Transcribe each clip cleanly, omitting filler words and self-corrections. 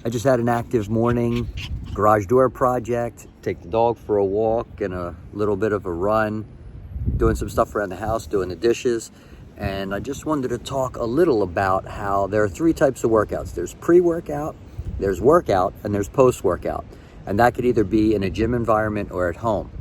I just had an active morning, garage door project, take the dog for a walk and a little bit of a run, doing some stuff around the house, doing the dishes. And I just wanted to talk a little about how there are three types of workouts. There's pre-workout, there's workout, and there's post-workout. And that could either be in a gym environment or at home.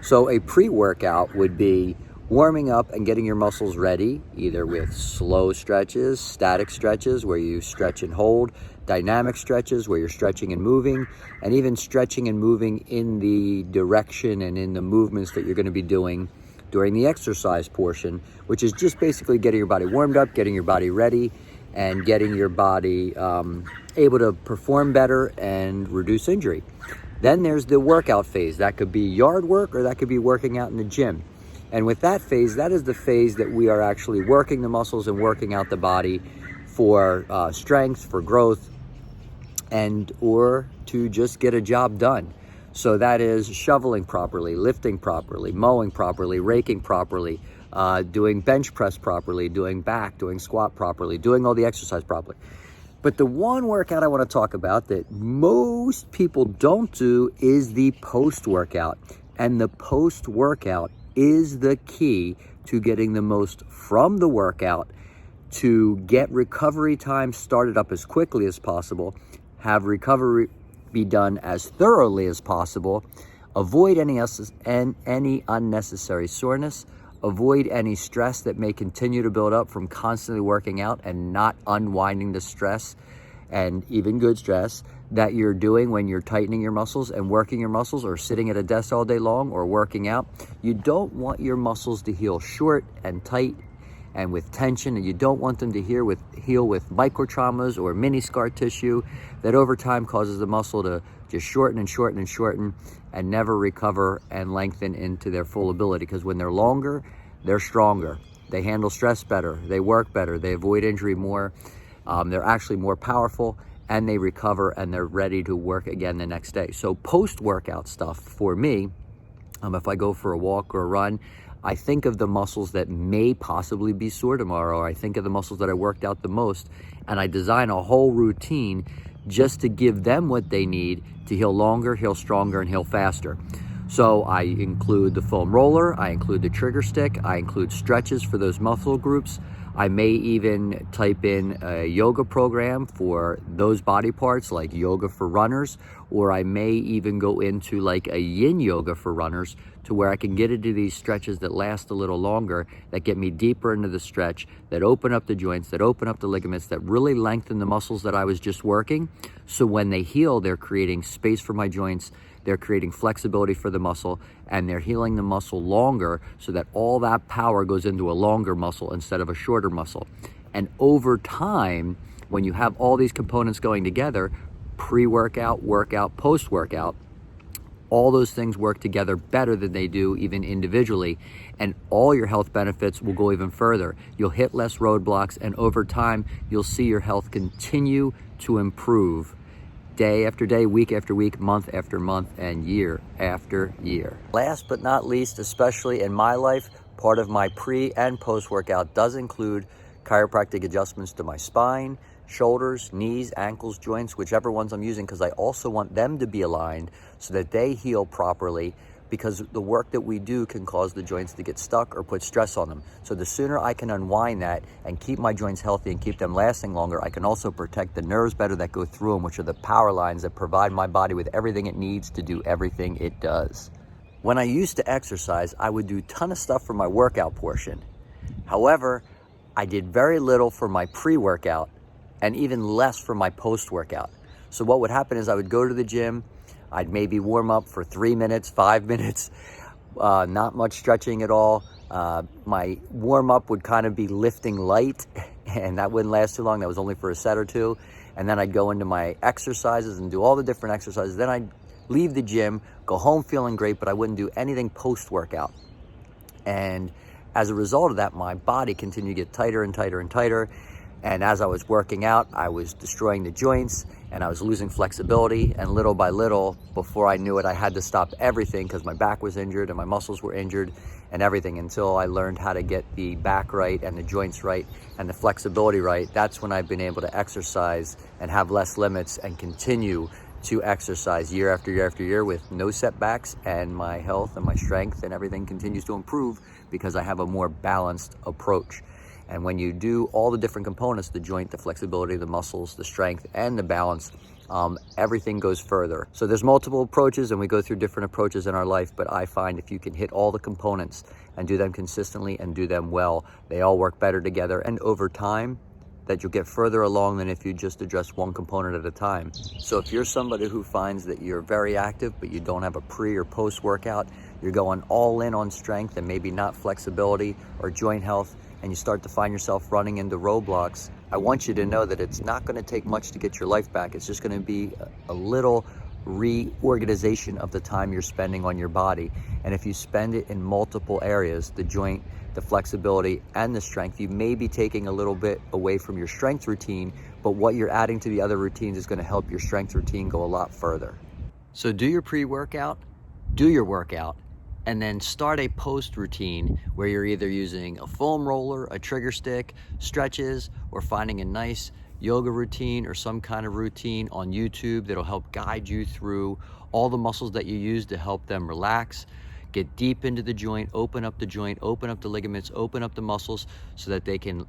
So a pre-workout would be warming up and getting your muscles ready, either with slow stretches, static stretches where you stretch and hold, dynamic stretches where you're stretching and moving, and even stretching and moving in the direction and in the movements that you're going to be doing during the exercise portion, which is just basically getting your body warmed up, getting your body ready, and getting your body able to perform better and reduce injury. Then there's the workout phase. That could be yard work or that could be working out in the gym. And with that phase, that is the phase that we are actually working the muscles and working out the body for strength, for growth, and or to just get a job done. So that is shoveling properly, lifting properly, mowing properly, raking properly, doing bench press properly, doing back, doing squat properly, doing all the exercise properly. But the one workout I want to talk about that most people don't do is the post-workout. And the post-workout is the key to getting the most from the workout, to get recovery time started up as quickly as possible, have recovery be done as thoroughly as possible, avoid any unnecessary soreness, avoid any stress that may continue to build up from constantly working out and not unwinding the stress and even good stress that you're doing when you're tightening your muscles and working your muscles or sitting at a desk all day long or working out. You don't want your muscles to heal short and tight and with tension, and you don't want them to heal with micro traumas or mini scar tissue that over time causes the muscle to just shorten and shorten and shorten and never recover and lengthen into their full ability. Because when they're longer, they're stronger. They handle stress better. They work better. They avoid injury more. They're actually more powerful, and they recover and they're ready to work again the next day. So post-workout stuff for me, if I go for a walk or a run, I think of the muscles that may possibly be sore tomorrow, or I think of the muscles that I worked out the most, and I design a whole routine just to give them what they need to heal longer, heal stronger, and heal faster. So I include the foam roller, I include the trigger stick, I include stretches for those muscle groups. I may even type in a yoga program for those body parts, like yoga for runners, or I may even go into like a yin yoga for runners, to where I can get into these stretches that last a little longer, that get me deeper into the stretch, that open up the joints, that open up the ligaments, that really lengthen the muscles that I was just working. So when they heal, they're creating space for my joints, they're creating flexibility for the muscle, and they're healing the muscle longer so that all that power goes into a longer muscle instead of a shorter muscle. And over time, when you have all these components going together, pre-workout, workout, post-workout, all those things work together better than they do even individually, and all your health benefits will go even further. You'll hit less roadblocks, and over time, you'll see your health continue to improve day after day, week after week, month after month, and year after year. Last but not least, especially in my life, part of my pre and post-workout does include chiropractic adjustments to my spine, shoulders, knees, ankles, joints, whichever ones I'm using, because I also want them to be aligned so that they heal properly, because the work that we do can cause the joints to get stuck or put stress on them. So the sooner I can unwind that and keep my joints healthy and keep them lasting longer, I can also protect the nerves better that go through them, which are the power lines that provide my body with everything it needs to do everything it does. When I used to exercise, I would do a ton of stuff for my workout portion. However, I did very little for my pre-workout and even less for my post-workout. So what would happen is I would go to the gym, I'd maybe warm up for 3 minutes, 5 minutes, not much stretching at all. My warm up would kind of be lifting light, and that wouldn't last too long. That was only for a set or two. And then I'd go into my exercises and do all the different exercises. Then I'd leave the gym, go home feeling great, but I wouldn't do anything post-workout. And as a result of that, my body continued to get tighter and tighter and tighter. And as I was working out, I was destroying the joints and I was losing flexibility. And little by little, before I knew it, I had to stop everything because my back was injured and my muscles were injured and everything, until I learned how to get the back right and the joints right and the flexibility right. That's when I've been able to exercise and have less limits and continue to exercise year after year after year with no setbacks, and my health and my strength and everything continues to improve because I have a more balanced approach. And when you do all the different components, the joint, the flexibility, the muscles, the strength, and the balance, everything goes further. So there's multiple approaches and we go through different approaches in our life, but I find if you can hit all the components and do them consistently and do them well, they all work better together. And over time, that you'll get further along than if you just address one component at a time. So if you're somebody who finds that you're very active, but you don't have a pre or post workout, you're going all in on strength and maybe not flexibility or joint health, and you start to find yourself running into roadblocks, I want you to know that it's not going to take much to get your life back. It's just going to be a little reorganization of the time you're spending on your body. And if you spend it in multiple areas, the joint, the flexibility, and the strength, you may be taking a little bit away from your strength routine, but what you're adding to the other routines is going to help your strength routine go a lot further. So do your pre-workout, do your workout, and then start a post routine where you're either using a foam roller, a trigger stick, stretches, or finding a nice yoga routine or some kind of routine on YouTube that'll help guide you through all the muscles that you use to help them relax. Get deep into the joint, open up the ligaments, open up the muscles so that they can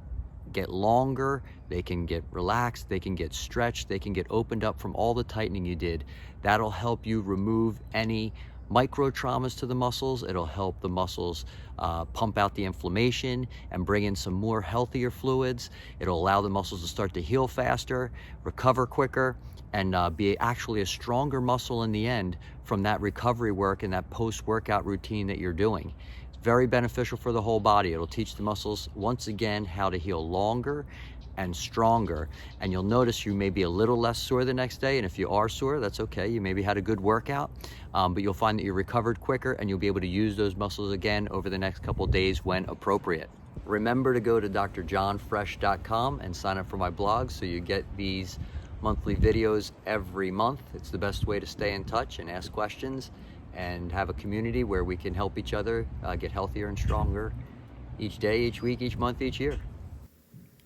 get longer, they can get relaxed, they can get stretched, they can get opened up from all the tightening you did. That'll help you remove any micro traumas to the muscles. It'll help the muscles pump out the inflammation and bring in some more healthier fluids. It'll allow the muscles to start to heal faster, recover quicker, and be actually a stronger muscle in the end from that recovery work and that post-workout routine that you're doing. It's very beneficial for the whole body. It'll teach the muscles, once again, how to heal longer and stronger. And you'll notice you may be a little less sore the next day. And if you are sore, that's okay. You maybe had a good workout, but you'll find that you're recovered quicker and you'll be able to use those muscles again over the next couple days when appropriate. Remember to go to drjohnfresh.com and sign up for my blog so you get these monthly videos every month. It's the best way to stay in touch and ask questions and have a community where we can help each other get healthier and stronger each day, each week, each month, each year.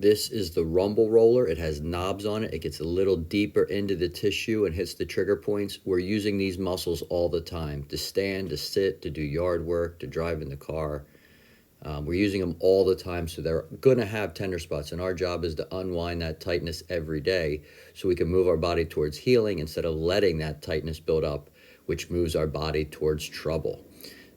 This is the rumble roller. It has knobs on it. It gets a little deeper into the tissue and hits the trigger points. We're using these muscles all the time, to stand, to sit, to do yard work, to drive in the car. We're using them all the time, so they're gonna have tender spots, and our job is to unwind that tightness every day so we can move our body towards healing instead of letting that tightness build up, which moves our body towards trouble.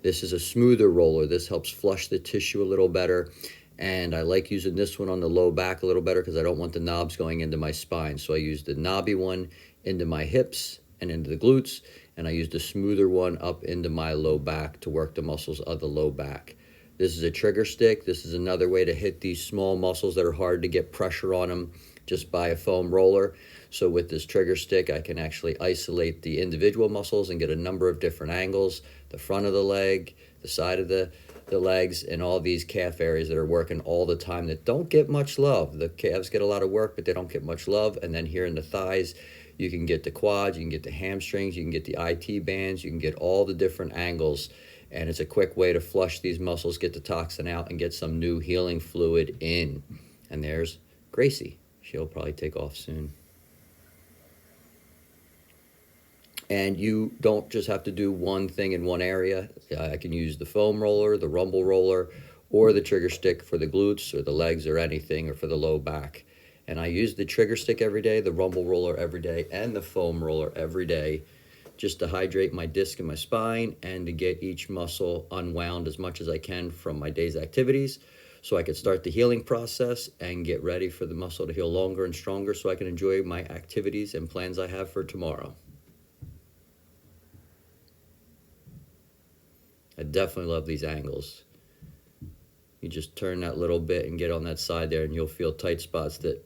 This is a smoother roller. This helps flush the tissue a little better. And I like using this one on the low back a little better because I don't want the knobs going into my spine. So I use the knobby one into my hips and into the glutes, and I use the smoother one up into my low back to work the muscles of the low back. This is a trigger stick. This is another way to hit these small muscles that are hard to get pressure on them just by a foam roller. So with this trigger stick, I can actually isolate the individual muscles and get a number of different angles, the front of the leg, the side of the legs, and all these calf areas that are working all the time that don't get much love. The calves get a lot of work, but they don't get much love. And then here in the thighs, you can get the quads, you can get the hamstrings, you can get the IT bands, you can get all the different angles. And it's a quick way to flush these muscles, get the toxin out, and get some new healing fluid in. And there's Gracie. She'll probably take off soon. And you don't just have to do one thing in one area. I can use the foam roller, the rumble roller, or the trigger stick for the glutes or the legs or anything, or for the low back. And I use the trigger stick every day, the rumble roller every day, and the foam roller every day, just to hydrate my disc and my spine and to get each muscle unwound as much as I can from my day's activities, so I can start the healing process and get ready for the muscle to heal longer and stronger so I can enjoy my activities and plans I have for tomorrow. I definitely love these angles. You just turn that little bit and get on that side there, and you'll feel tight spots that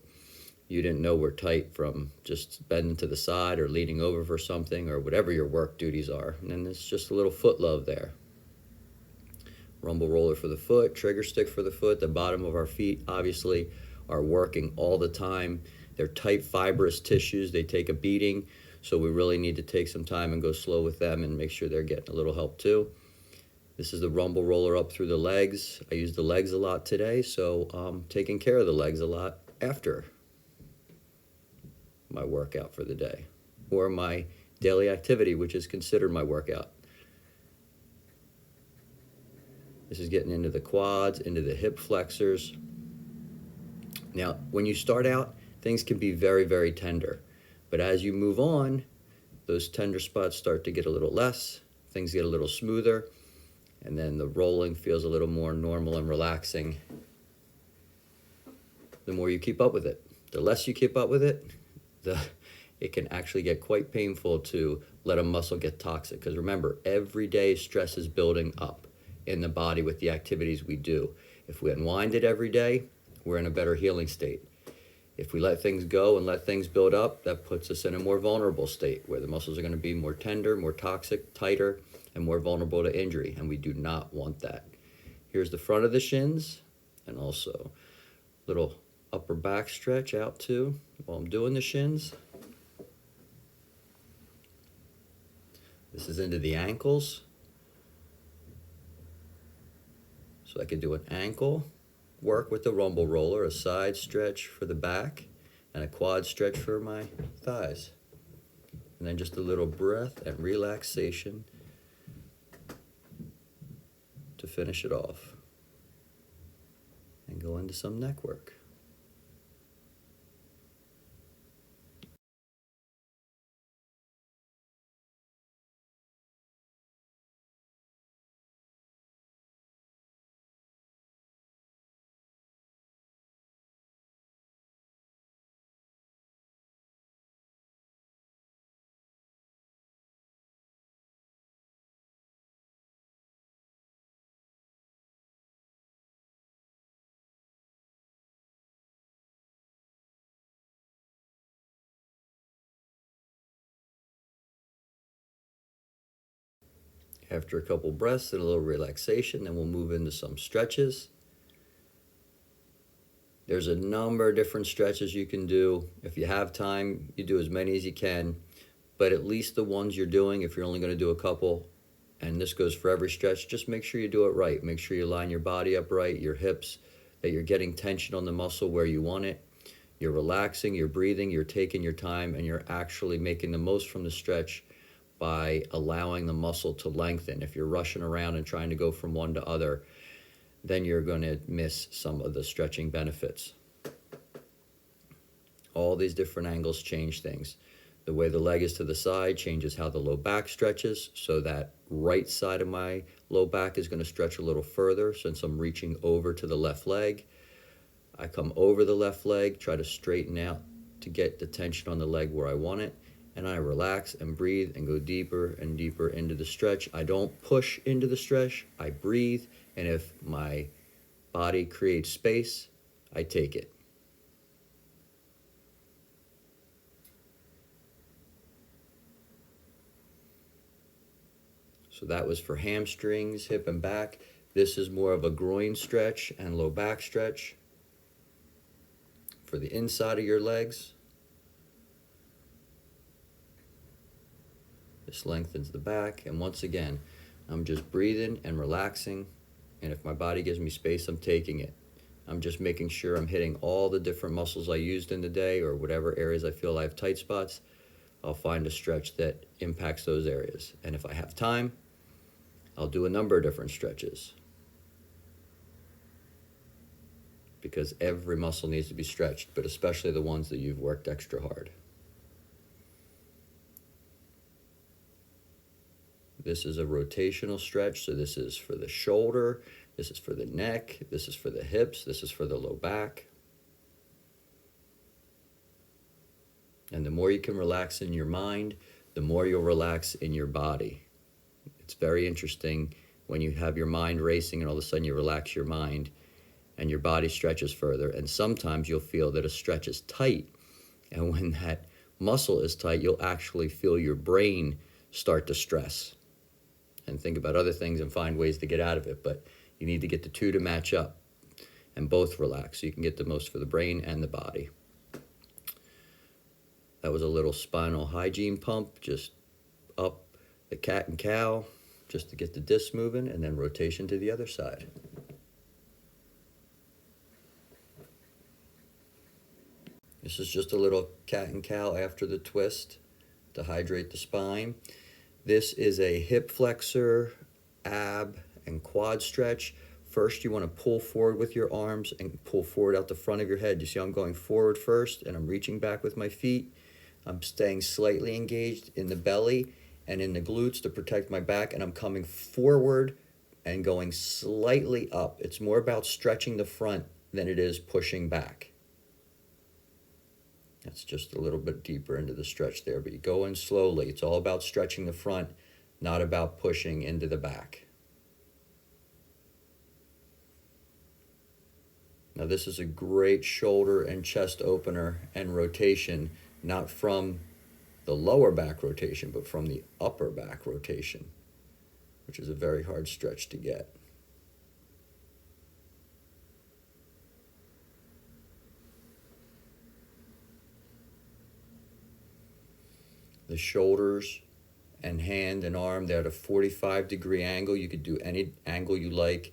you didn't know were tight from just bending to the side or leaning over for something or whatever your work duties are. And then it's just a little foot love there. Rumble roller for the foot, trigger stick for the foot, the bottom of our feet, obviously are working all the time. They're tight, fibrous tissues. They take a beating. So we really need to take some time and go slow with them and make sure they're getting a little help too. This is the rumble roller up through the legs. I use the legs a lot today, so I'm taking care of the legs a lot after my workout for the day, or my daily activity, which is considered my workout. This is getting into the quads, into the hip flexors. Now, when you start out, things can be very, very tender. But as you move on, those tender spots start to get a little less, things get a little smoother, and then the rolling feels a little more normal and relaxing the more you keep up with it. The less you keep up with it, it can actually get quite painful to let a muscle get toxic. Because remember, every day stress is building up in the body with the activities we do. If we unwind it every day, we're in a better healing state. If we let things go and let things build up, that puts us in a more vulnerable state where the muscles are going to be more tender, more toxic, tighter, and more vulnerable to injury, and we do not want that. Here's the front of the shins, and also little upper back stretch out too while I'm doing the shins. This is into the ankles. So I could do an ankle work with the rumble roller, a side stretch for the back, and a quad stretch for my thighs. And then just a little breath and relaxation to finish it off. And go into some neck work. After a couple breaths and a little relaxation, then we'll move into some stretches. There's a number of different stretches you can do. If you have time, you do as many as you can, but at least the ones you're doing, if you're only going to do a couple, and this goes for every stretch, just make sure you do it right. Make sure you line your body up right, your hips, that you're getting tension on the muscle where you want it. You're relaxing, you're breathing, you're taking your time, and you're actually making the most from the stretch by allowing the muscle to lengthen. If you're rushing around and trying to go from one to other, then you're going to miss some of the stretching benefits. All these different angles change things. The way the leg is to the side changes how the low back stretches, so that right side of my low back is going to stretch a little further since I'm reaching over to the left leg. I come over the left leg, try to straighten out to get the tension on the leg where I want it, and I relax and breathe and go deeper and deeper into the stretch. I don't push into the stretch, I breathe, and if my body creates space, I take it. So that was for hamstrings, hip and back. This is more of a groin stretch and low back stretch for the inside of your legs. This lengthens the back, and once again, I'm just breathing and relaxing, and if my body gives me space, I'm taking it. I'm just making sure I'm hitting all the different muscles I used in the day, or whatever areas I feel I have tight spots. I'll find a stretch that impacts those areas, and if I have time, I'll do a number of different stretches, because every muscle needs to be stretched, but especially the ones that you've worked extra hard. This is a rotational stretch, so this is for the shoulder, this is for the neck, this is for the hips, this is for the low back. And the more you can relax in your mind, the more you'll relax in your body. It's very interesting when you have your mind racing and all of a sudden you relax your mind and your body stretches further. And sometimes you'll feel that a stretch is tight. And when that muscle is tight, you'll actually feel your brain start to stress and think about other things and find ways to get out of it. But you need to get the two to match up. and both relax so you can get the most for the brain and the body. That was a little spinal hygiene pump, just up the cat and cow, just to get the discs moving, and then rotation to the other side. This is just a little cat and cow after the twist to hydrate the spine. This is a hip flexor, ab, and quad stretch. First, you want to pull forward with your arms and pull forward out the front of your head. You see I'm going forward first, and I'm reaching back with my feet. I'm staying slightly engaged in the belly and in the glutes to protect my back, and I'm coming forward and going slightly up. It's more about stretching the front than it is pushing back. That's just a little bit deeper into the stretch there, but you go in slowly. It's all about stretching the front, not about pushing into the back. Now this is a great shoulder and chest opener and rotation, not from the lower back rotation, but from the upper back rotation, which is a very hard stretch to get. The shoulders and hand and arm, they're at a 45-degree angle. You could do any angle you like.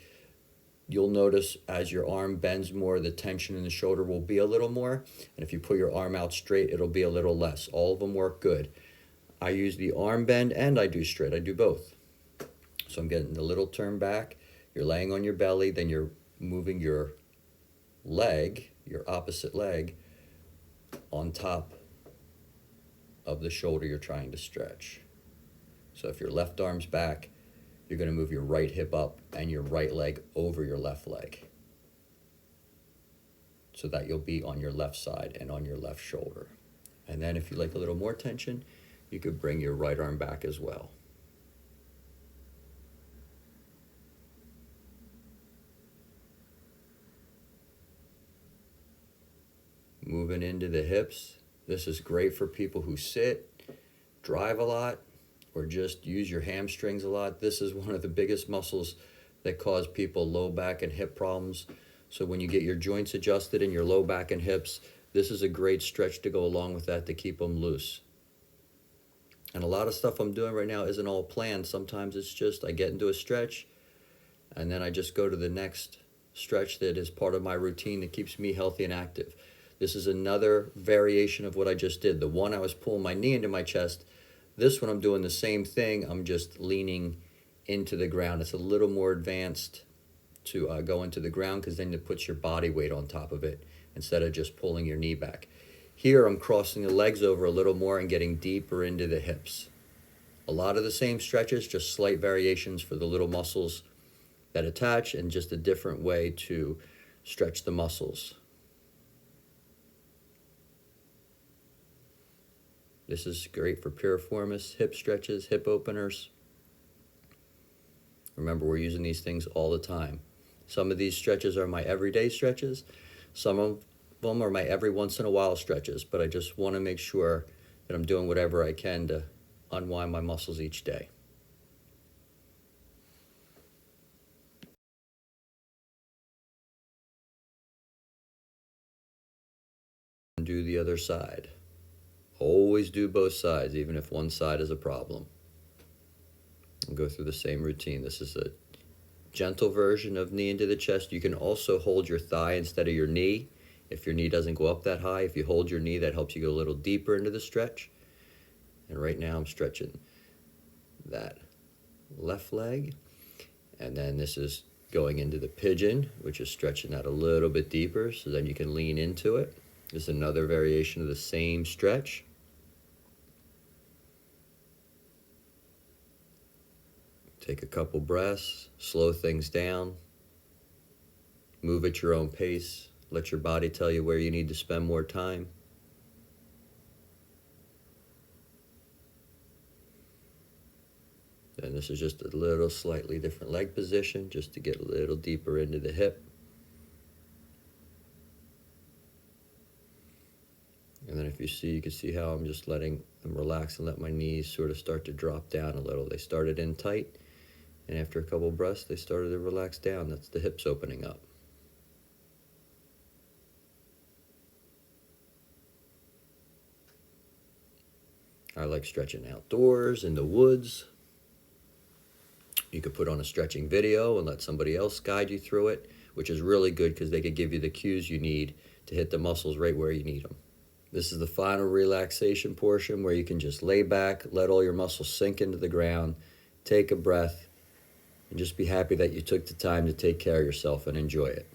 You'll notice as your arm bends more, the tension in the shoulder will be a little more. And if you put your arm out straight, it'll be a little less. All of them work good. I use the arm bend and I do straight. I do both. So I'm getting the little turn back. You're laying on your belly, then you're moving your leg, your opposite leg, on top of the shoulder you're trying to stretch. So if your left arm's back, you're going to move your right hip up and your right leg over your left leg, so that you'll be on your left side and on your left shoulder. And then if you like a little more tension, you could bring your right arm back as well. Moving into the hips. This is great for people who sit, drive a lot, or just use your hamstrings a lot. This is one of the biggest muscles that cause people low back and hip problems. So when you get your joints adjusted in your low back and hips, this is a great stretch to go along with that to keep them loose. And a lot of stuff I'm doing right now isn't all planned. Sometimes it's just I get into a stretch and then I just go to the next stretch that is part of my routine that keeps me healthy and active. This is another variation of what I just did. The one I was pulling my knee into my chest. This one I'm doing the same thing. I'm just leaning into the ground. It's a little more advanced to go into the ground because then it puts your body weight on top of it instead of just pulling your knee back. Here I'm crossing the legs over a little more and getting deeper into the hips. A lot of the same stretches, just slight variations for the little muscles that attach and just a different way to stretch the muscles. This is great for piriformis, hip stretches, hip openers. Remember, we're using these things all the time. Some of these stretches are my everyday stretches. Some of them are my every once in a while stretches, but I just want to make sure that I'm doing whatever I can to unwind my muscles each day. And do the other side. Always do both sides, even if one side is a problem. And go through the same routine. This is a gentle version of knee into the chest. You can also hold your thigh instead of your knee. If your knee doesn't go up that high, if you hold your knee, that helps you go a little deeper into the stretch. And right now I'm stretching that left leg. And then this is going into the pigeon, which is stretching that a little bit deeper, so then you can lean into it. This is another variation of the same stretch. Take a couple breaths, slow things down, move at your own pace, let your body tell you where you need to spend more time. And this is just a little slightly different leg position, just to get a little deeper into the hip. And then if you see, you can see how I'm just letting them relax and let my knees sort of start to drop down a little. They started in tight, and after a couple breaths, they started to relax down. That's the hips opening up. I like stretching outdoors, in the woods. You could put on a stretching video and let somebody else guide you through it, which is really good because they could give you the cues you need to hit the muscles right where you need them. This is the final relaxation portion where you can just lay back, let all your muscles sink into the ground, take a breath, and just be happy that you took the time to take care of yourself and enjoy it.